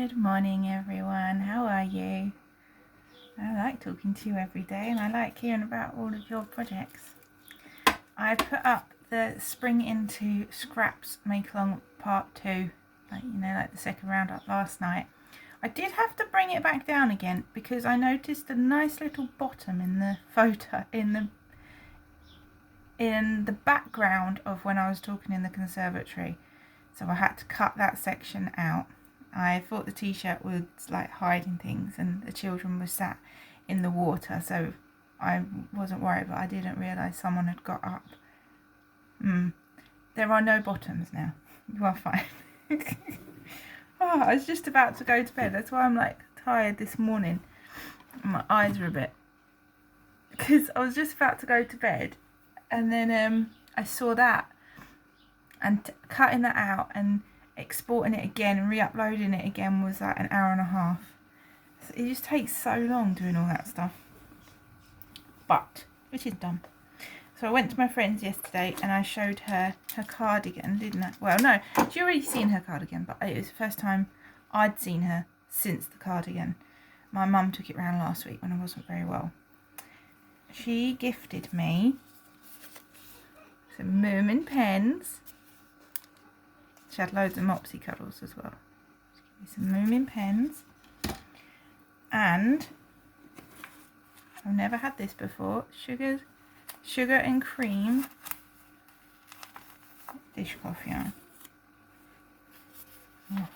Good morning everyone, how are you? I like talking to you every day and I like hearing about all of your projects. I put up the Spring Into Scraps Make Along Part 2, like the second roundup last night. I did have to bring it back down again because I noticed a nice little bottom in the photo, in the background of when I was talking in the conservatory. So I had to cut that section out. I thought the t-shirt was like hiding things and the children were sat in the water, so I wasn't worried, but I didn't realise someone had got up. There are no bottoms now. You are fine. I was just about to go to bed. That's why I'm like tired this morning. My eyes are a bit, because I was just about to go to bed and then I saw that, and cutting that out and exporting it again and re-uploading it again was like an hour and a half. So it just takes so long doing all that stuff, but which is done. So I went to my friend's yesterday and I showed her her cardigan, didn't I? Well, no, she'd already seen her cardigan, but it was the first time I'd seen her since the cardigan. My mum took it round last week when I wasn't very well. She gifted me some Moomin pens. She had loads of Mopsy cuddles as well. Some Moomin pens. And I've never had this before. Sugar and cream dishcloth yarn. Oh.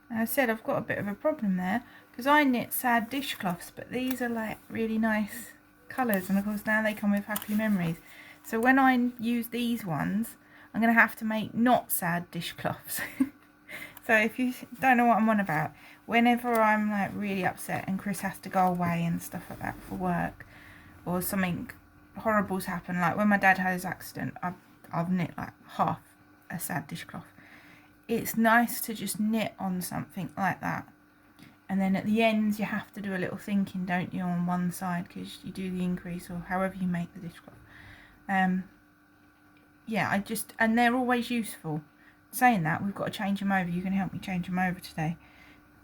And I said I've got a bit of a problem there because I knit sad dishcloths, but these are like really nice colours, and of course now they come with happy memories. So when I use these ones, I'm going to have to make not sad dishcloths. So if you don't know what I'm on about, whenever I'm like really upset and Chris has to go away and stuff like that for work, or something horrible's happened, like when my dad had his accident, I've knit like half a sad dishcloth. It's nice to just knit on something like that. And then at the ends you have to do a little thinking, don't you, on one side, because you do the increase or however you make the dishcloth. Yeah, and they're always useful. Saying that, we've got to change them over. You can help me change them over today.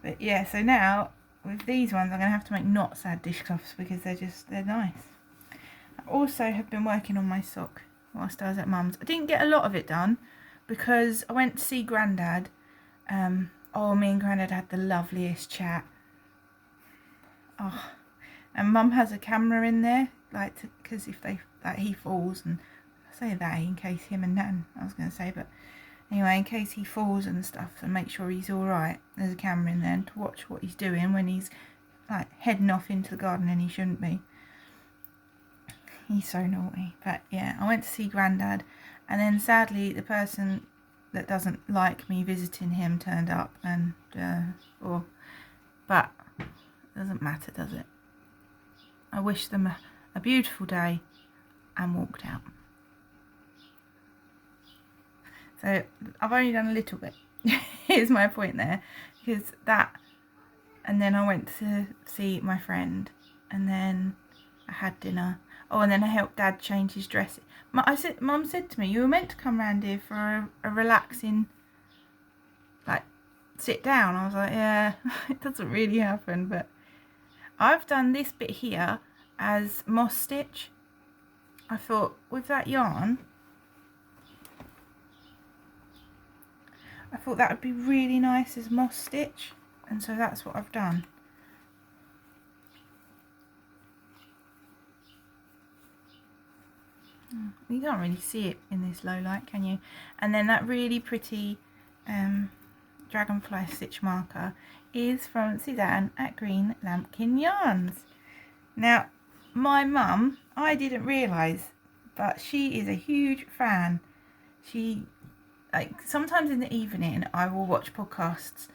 But yeah, so now with these ones I'm going to have to make not sad dishcloths because they're nice. I also have been working on my sock whilst I was at Mum's. I didn't get a lot of it done because I went to see Grandad. Oh, me and Grandad had the loveliest chat. Oh, and Mum has a camera in there, because if he falls, and I say that in case him and Nan, I was going to say, but anyway, in case he falls and stuff, and make sure he's all right, there's a camera in there to watch what he's doing when he's like heading off into the garden and he shouldn't be. He's so naughty. But yeah, I went to see Grandad, and then sadly the person that doesn't like me visiting him turned up, and but it doesn't matter, does it? I wish them a beautiful day and walked out. So I've only done a little bit. Here's my point there, because that, and then I went to see my friend, and then I had dinner. Oh, and then I helped Dad change his dress. Mum said to me, you were meant to come round here for a relaxing, like, sit down. I was like, yeah, it doesn't really happen. But I've done this bit here as moss stitch. I thought with that yarn, I thought that would be really nice as moss stitch, and so that's what I've done. You can't really see it in this low light, can you? And then that really pretty dragonfly stitch marker is from Suzanne at Green Lampkin Yarns. Now, my mum, I didn't realise, but she is a huge fan. She, like, sometimes in the evening I will watch podcasts,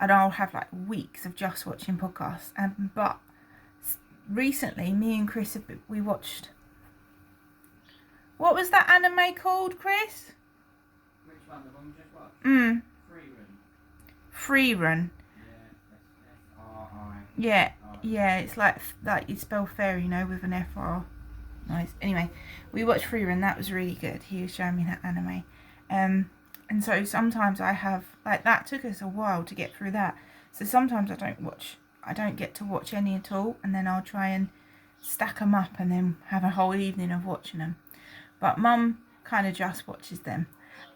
and I'll have like weeks of just watching podcasts. But recently, me and Chris, we watched. What was that anime called, Chris? Which one? The one we just watched? Free Run. Yeah, Yeah, it's like you spell fairy, with an FR. Nice. Anyway, we watched Free Run. That was really good. He was showing me that anime. And so sometimes I have, like, that took us a while to get through that. So sometimes I don't get to watch any at all, and then I'll try and stack them up and then have a whole evening of watching them. But Mum kind of just watches them.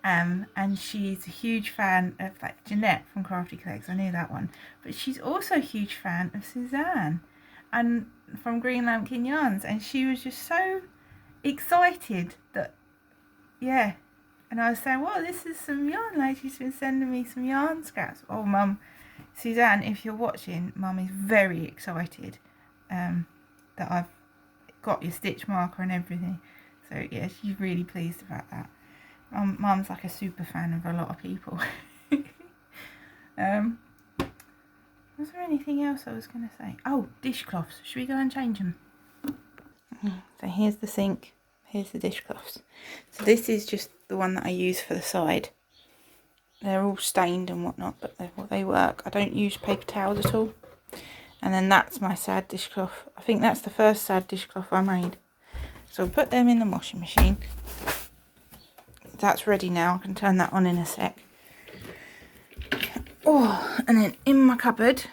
And she's a huge fan of, like, Jeanette from Crafty Clegs. I knew that one. But she's also a huge fan of Suzanne and from Green Lambkin Yarns. And she was just so excited that, yeah. And I was saying, well, this is some yarn. Like, she's been sending me some yarn scraps. Oh, Mum, Suzanne, if you're watching, Mum is very excited that I've got your stitch marker and everything. So, yeah, she's really pleased about that. Mum's like a super fan of a lot of people. Was there anything else I was going to say? Oh, dishcloths. Should we go and change them? So here's the sink. Here's the dishcloths. So this is just the one that I use for the side. They're all stained and whatnot, but they work. I don't use paper towels at all. And then that's my sad dishcloth. I think that's the first sad dishcloth I made. So I'll put them in the washing machine. That's ready now. I can turn that on in a sec. Oh, and then in my cupboard,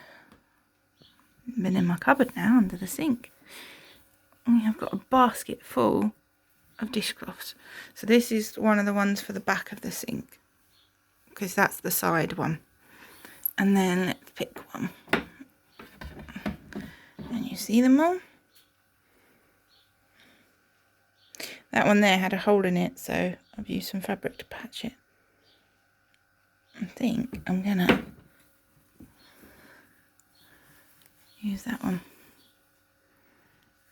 been in my cupboard now under the sink, I've got a basket full of dishcloths. So this is one of the ones for the back of the sink, because that's the side one. And then let's pick one. And you see them all? That one there had a hole in it, so I've used some fabric to patch it. I think I'm gonna use that one.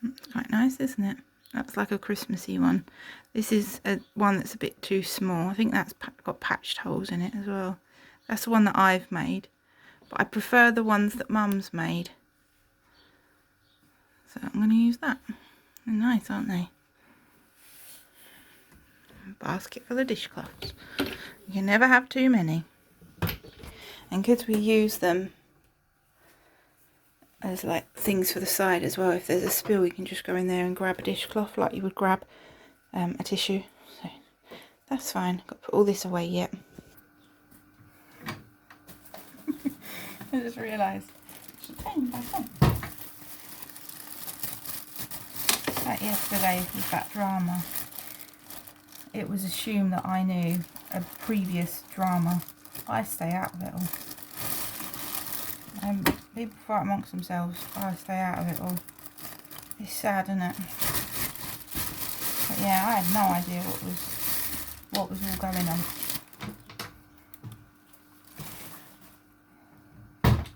It's quite nice, isn't it? That's like a Christmassy one. This is one that's a bit too small. I think that's got patched holes in it as well. That's the one that I've made, but I prefer the ones that Mum's made. So I'm going to use that. They're nice, aren't they? Basket for the dishcloths. You can never have too many. And because we use them as like things for the side as well, if there's a spill you can just go in there and grab a dishcloth like you would grab a tissue. So that's fine. Got to put all this away yet. I just realised I should turn back on. Like yesterday with that drama, it was assumed that I knew a previous drama. I stay out of it all. People fight amongst themselves. I stay out of it all. It's sad, isn't it? But yeah, I had no idea what was all going on.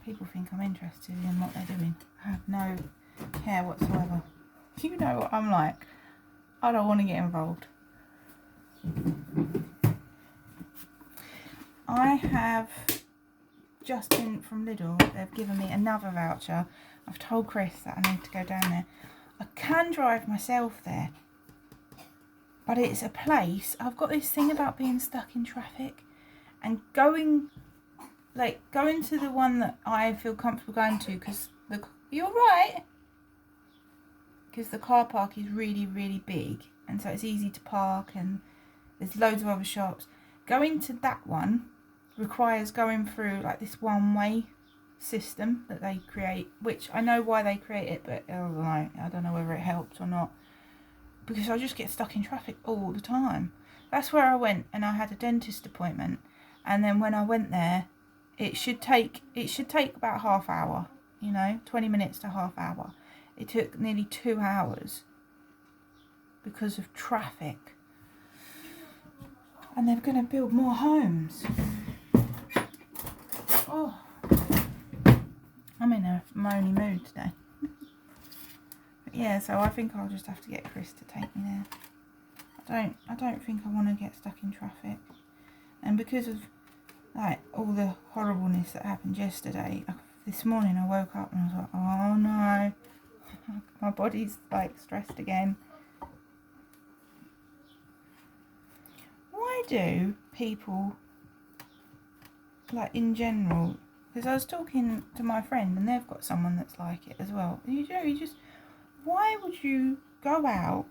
People think I'm interested in what they're doing. I have no care whatsoever. You know what I'm like. I don't want to get involved. I have just been from Lidl. They've given me another voucher. I've told Chris that I need to go down there. I can drive myself there, but it's a place. I've got this thing about being stuck in traffic and going to the one that I feel comfortable going to, because you're right, because the car park is really, really big, and so it's easy to park and there's loads of other shops. Going to that one requires going through like this one-way system that they create, which I know why they create it, but I don't know whether it helps or not, because I just get stuck in traffic all the time. That's where I went, and I had a dentist appointment, and then when I went there, it should take about half hour, 20 minutes to half hour. It took nearly 2 hours because of traffic. And they're going to build more homes. Oh, I'm in a moany mood today. But yeah, so I think I'll just have to get Chris to take me there. I don't think I want to get stuck in traffic. And because of like all the horribleness that happened yesterday, this morning I woke up and I was like, oh no, my body's like stressed again. Why do people, like in general, because I was talking to my friend and they've got someone that's like it as well. Why would you go out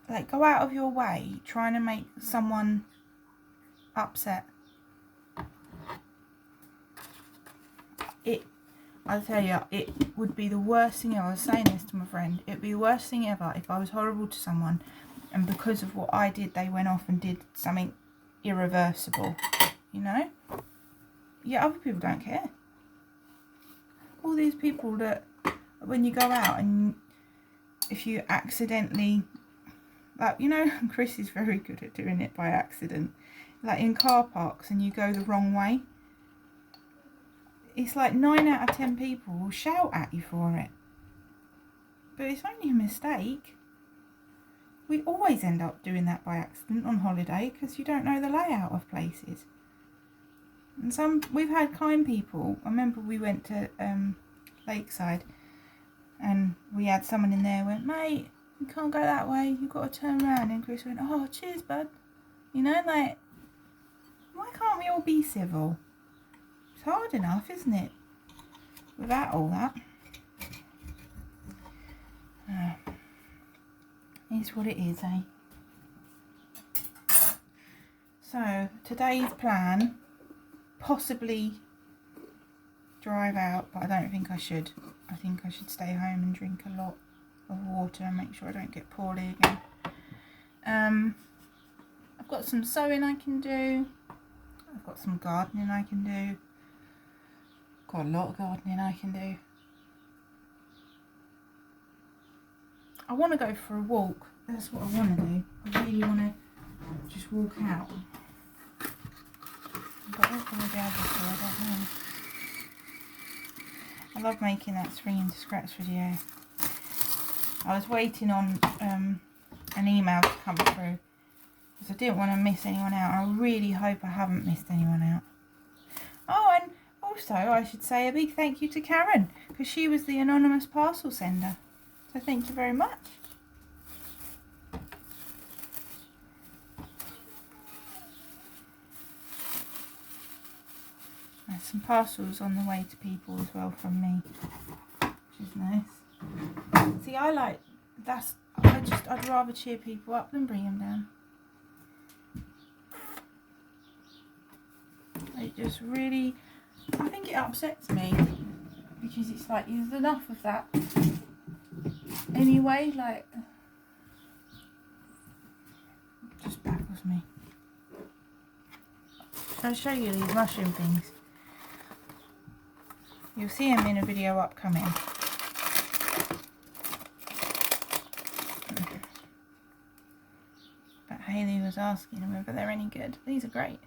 like, go out of your way trying to make someone upset. I'll tell you, it would be the worst thing ever. I was saying this to my friend. It would be the worst thing ever if I was horrible to someone and because of what I did, they went off and did something irreversible, you know? Yeah, other people don't care. All these people that, when you go out and if you accidentally, like, you know, Chris is very good at doing it by accident. Like in car parks and you go the wrong way. It's like 9 out of 10 people will shout at you for it. But it's only a mistake. We always end up doing that by accident on holiday because you don't know the layout of places. And we've had kind people. I remember we went to Lakeside and we had someone in there who went, mate, you can't go that way, you've got to turn around. And Chris went, oh, cheers, bud. You know, like, why can't we all be civil? It's hard enough, isn't it? Without all that. It's what it is, eh? So, today's plan, possibly drive out, but I don't think I should. I think I should stay home and drink a lot of water and make sure I don't get poorly again. I've got some sewing I can do. I've got some gardening I can do. Got a lot of gardening I can do. I want to go for a walk. That's what I want to do. I really want to just walk out. But what will I be able to? I don't know. I love making that spring to scratch video. I was waiting on an email to come through because I didn't want to miss anyone out. I really hope I haven't missed anyone out. Oh, and also I should say a big thank you to Karen because she was the anonymous parcel sender. So thank you very much. There's some parcels on the way to people as well from me, which is nice. See, I'd rather cheer people up than bring them down. It just really, I think it upsets me because it's like there's enough of that anyway, like, it just baffles me. Shall I show you these mushroom things? You'll see them in a video upcoming. But Hayley was asking whether they're any good. These are great.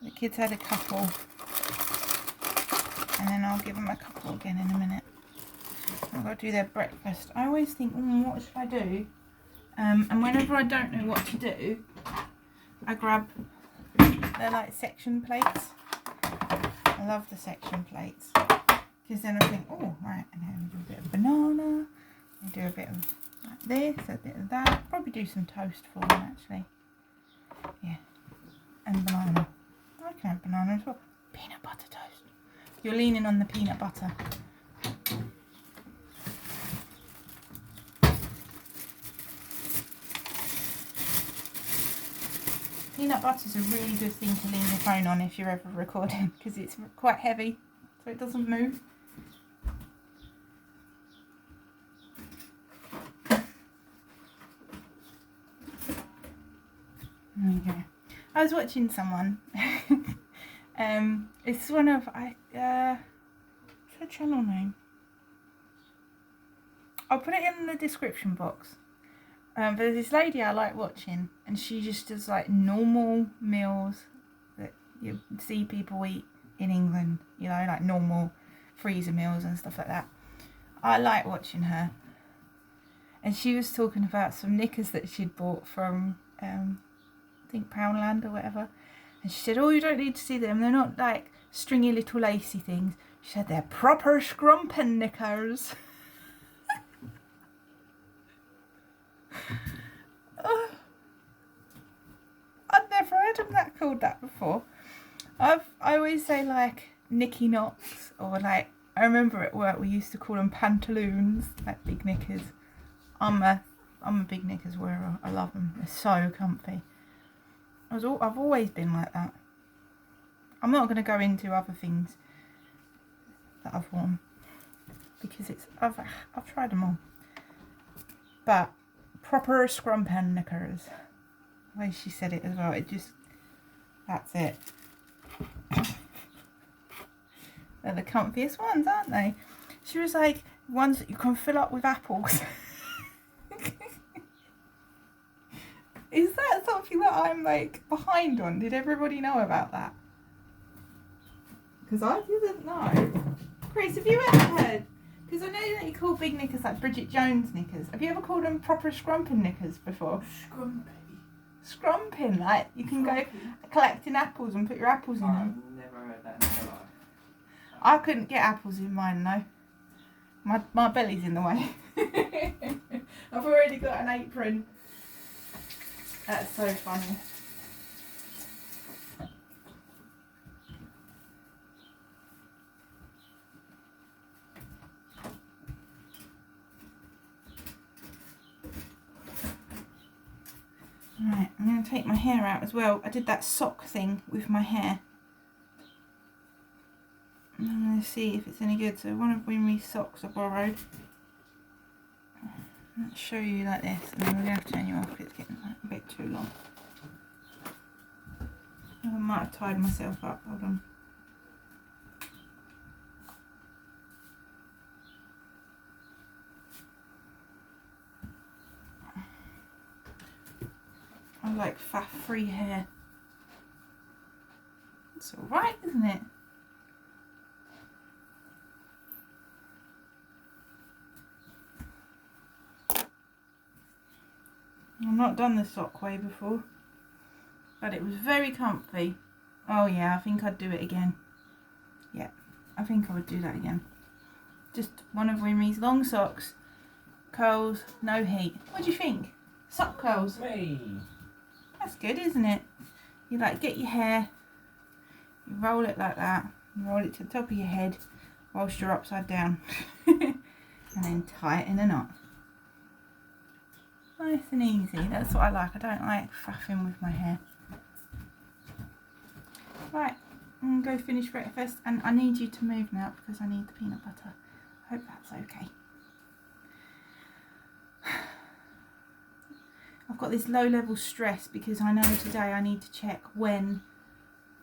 The kids had a couple. And then I'll give them a couple again in a minute. I've got to do their breakfast. I always think, what should I do? And whenever I don't know what to do, I grab, they're like section plates. I love the section plates. Because then I think, oh, right, and then do a bit of banana. I do a bit of like this, a bit of that. Probably do some toast for them, actually. Yeah. And banana. I can have banana as well. Peanut butter toast. You're leaning on the peanut butter. Peanut butter is a really good thing to lean your phone on if you're ever recording because it's quite heavy, so it doesn't move. There we go. I was watching someone. It's one of what's her channel name? I'll put it in the description box. But there's this lady I like watching, and she just does like normal meals that you see people eat in England, you know, like normal freezer meals and stuff like that. I like watching her. And she was talking about some knickers that she'd bought from, I think Poundland or whatever. And she said, oh, you don't need to see them. They're not like stringy little lacy things. She said, they're proper scrumpin' knickers. I'd never heard of that called that before. I always say like Nicky Knocks, or like I remember at work we used to call them pantaloons, like big knickers. I'm a big knickers wearer. I love them. They're so comfy. I've always been like that. I'm not going to go into other things that I've worn because I've tried them all. But proper scrumpen knickers. The way she said it as well. That's it. They're the comfiest ones, aren't they? She was like, ones that you can fill up with apples. Is that something that I'm like behind on? Did everybody know about that? Because I didn't know. Chris, have you ever heard? Because I know that you call big knickers like Bridget Jones knickers. Have you ever called them proper scrumpin knickers before? Scrumpin, like you can go collecting apples and put your apples in them. I've never heard that in my life. I couldn't get apples in mine though. My belly's in the way. I've already got an apron. That's so funny. Right, I'm going to take my hair out as well. I did that sock thing with my hair. I'm going to see if it's any good. So one of Winry's socks I borrowed. Let's show you like this, and then we're going to have to turn you off because it's getting a bit too long. I might have tied myself up. Hold on. I like faff-free hair. It's alright, isn't it? I've not done the sock way before, but it was very comfy. Oh yeah, I think I'd do it again. Yeah, I think I would do that again. Just one of Winry's long socks, curls, no heat. What do you think? Sock curls. Hey. That's good, isn't it? You like get your hair, you roll it like that, you roll it to the top of your head whilst you're upside down, and then tie it in a knot. Nice and easy. That's what I like. I don't like faffing with my hair. Right, I'm going to go finish breakfast, and I need you to move now because I need the peanut butter. I hope that's okay. I've got this low level stress because I know today I need to check when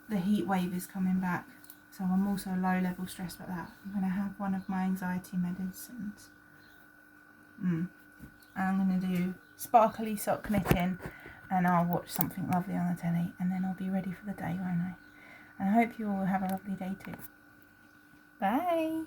the heat wave is coming back. So I'm also low level stressed about that. I'm going to have one of my anxiety medicines. And I'm going to do sparkly sock knitting, and I'll watch something lovely on the telly, and then I'll be ready for the day, won't I? And I hope you all have a lovely day too. Bye!